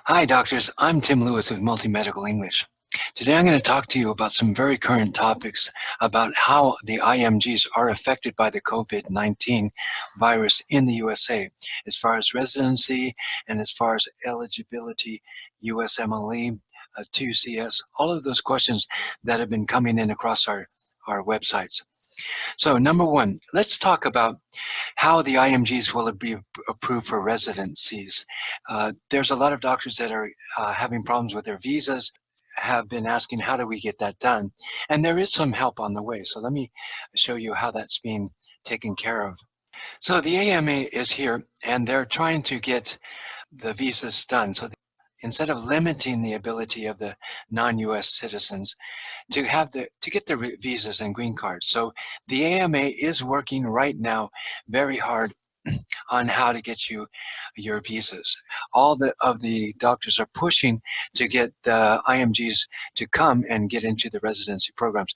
Hi, doctors. I'm Tim Lewis with Multimedical English. Today I'm going to talk to you about some very current topics about how the IMGs are affected by the COVID-19 virus in the USA, as far as residency and as far as eligibility, USMLE, 2CS, all of those questions that have been coming in across our websites. So number one, let's talk about how the IMGs will be approved for residencies. There's a lot of doctors that are having problems with their visas, have been asking how do we get that done, and there is some help on the way. So let me show you how that's being taken care of. So the AMA is here, and they're trying to get the visas done. So instead of limiting the ability of the non-US citizens to get their visas and green cards. So the AMA is working right now very hard on how to get you your visas. All of the doctors are pushing to get the IMGs to come and get into the residency programs.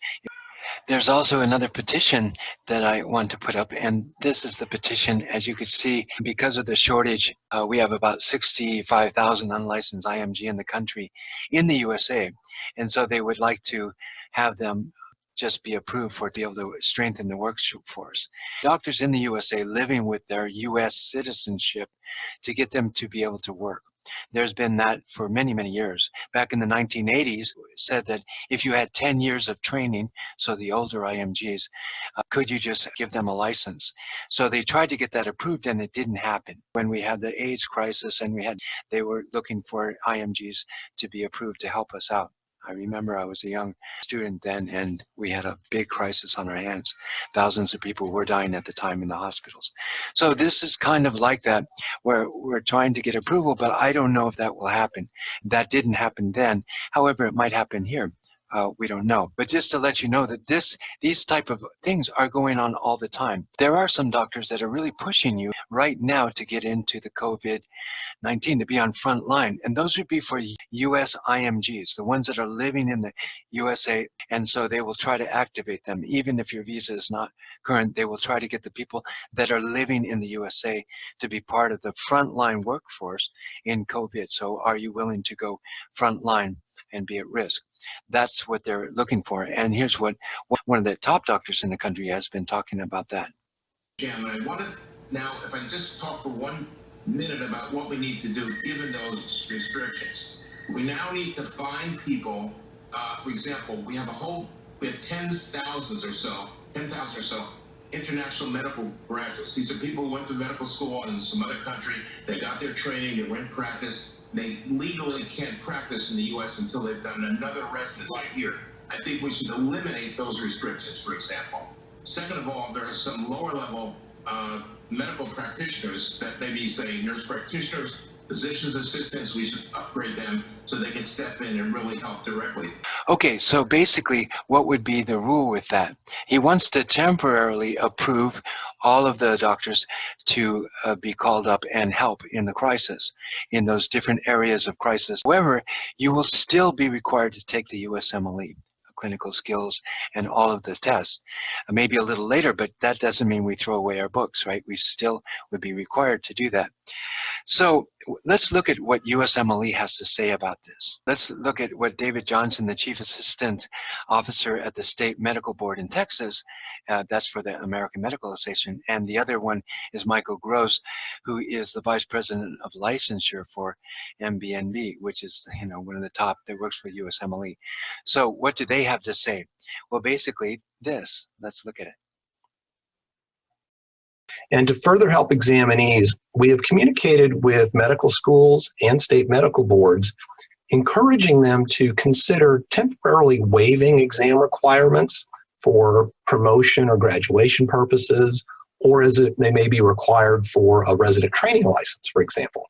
There's also another petition that I want to put up, and this is the petition. As you could see, because of the shortage, we have about 65,000 unlicensed IMG in the country, in the USA, and so they would like to have them just be approved for to be able to strengthen the workforce. Doctors in the USA living with their US citizenship to get them to be able to work. There's been that for many, many years. Back in the 1980s, said that if you had 10 years of training, so the older IMGs, could you just give them a license? So they tried to get that approved, and it didn't happen. When we had the AIDS crisis and they were looking for IMGs to be approved to help us out. I remember I was a young student then, and we had a big crisis on our hands. Thousands of people were dying at the time in the hospitals. So this is kind of like that, where we're trying to get approval, but I don't know if that will happen. That didn't happen then. However, it might happen here. We don't know. But just to let you know that these type of things are going on all the time. There are some doctors that are really pushing you right now to get into the COVID-19, to be on front line. And those would be for US IMGs, the ones that are living in the USA. And so they will try to activate them. Even if your visa is not current, they will try to get the people that are living in the USA to be part of the frontline workforce in COVID. So are you willing to go frontline and be at risk? That's what they're looking for. And here's what one of the top doctors in the country has been talking about that. Jim, I want to now, if I just talk for 1 minute about what we need to do given those restrictions. We now need to find people, for example, we have 10,000 or so international medical graduates. These are people who went to medical school in some other country, they got their training, they went practice. They legally can't practice in the U.S. until they've done another residency here. I think we should eliminate those restrictions, for example. Second of all, there are some lower level medical practitioners that maybe say nurse practitioners, physician's assistants, we should upgrade them so they can step in and really help directly. Okay, so basically what would be the rule with that? He wants to temporarily approve all of the doctors to be called up and help in the crisis, in those different areas of crisis. However, you will still be required to take the USMLE, clinical skills, and all of the tests. Maybe a little later, but that doesn't mean we throw away our books, right? We still would be required to do that. So let's look at what USMLE has to say about this. Let's look at what David Johnson, the Chief Assistant Officer at the State Medical Board in Texas, that's for the American Medical Association, and the other one is Michael Gross, who is the Vice President of Licensure for MBNB, which is one of the top that works for USMLE. So what do they have to say? Well, basically this. Let's look at it. And to further help examinees, we have communicated with medical schools and state medical boards, encouraging them to consider temporarily waiving exam requirements for promotion or graduation purposes, or as they may be required for a resident training license, for example.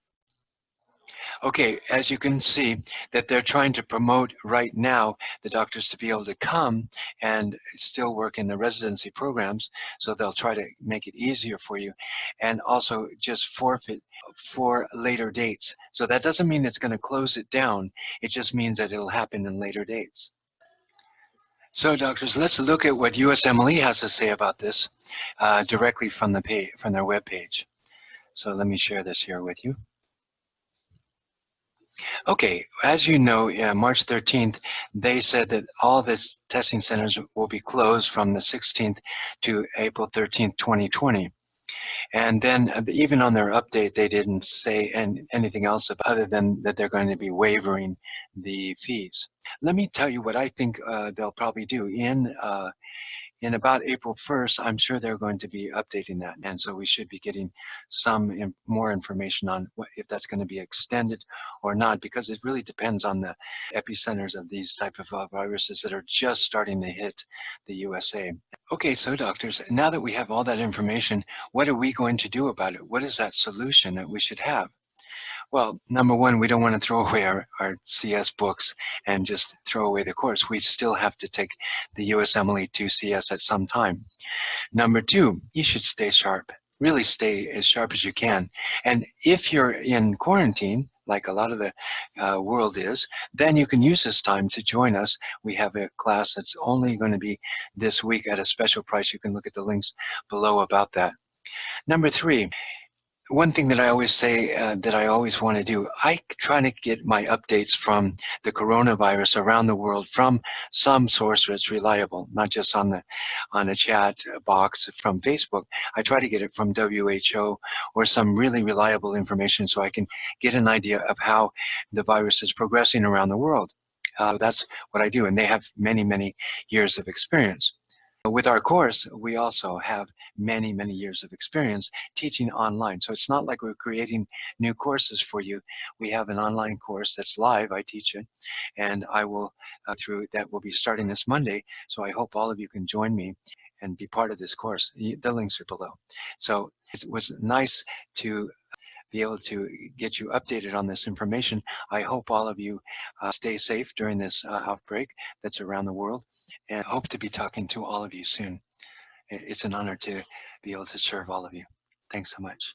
Okay, as you can see that they're trying to promote right now the doctors to be able to come and still work in the residency programs, so they'll try to make it easier for you, and also just forfeit for later dates. So that doesn't mean it's going to close it down, it just means that it'll happen in later dates. So doctors, let's look at what USMLE has to say about this directly from their webpage. So let me share this here with you. Okay, as you know, March 13th, they said that all this testing centers will be closed from the 16th to April 13th, 2020. And then even on their update, they didn't say anything else other than that they're going to be waiving the fees. Let me tell you what I think they'll probably do. In about April 1st, I'm sure they're going to be updating that. And so we should be getting some more information on if that's going to be extended or not, because it really depends on the epicenters of these type of viruses that are just starting to hit the USA. Okay, so doctors, now that we have all that information, what are we going to do about it? What is that solution that we should have? Well, number one, we don't want to throw away our CS books and just throw away the course. We still have to take the USMLE 2 CS at some time. Number two, you should stay sharp. Really stay as sharp as you can. And if you're in quarantine, like a lot of the world is, then you can use this time to join us. We have a class that's only going to be this week at a special price. You can look at the links below about that. Number three, one thing that I always say that I always want to do, I try to get my updates from the coronavirus around the world from some source that's reliable, not just on a chat box from Facebook. I try to get it from WHO or some really reliable information so I can get an idea of how the virus is progressing around the world. That's what I do, and they have many, many years of experience. With our course, we also have many, many years of experience teaching online. So it's not like we're creating new courses for you. We have an online course that's live. I teach it, and I will that will be starting this Monday. So I hope all of you can join me and be part of this course. The links are below. So it was nice to be able to get you updated on this information. I hope all of you stay safe during this outbreak that's around the world, and hope to be talking to all of you soon. It's an honor to be able to serve all of you. Thanks so much.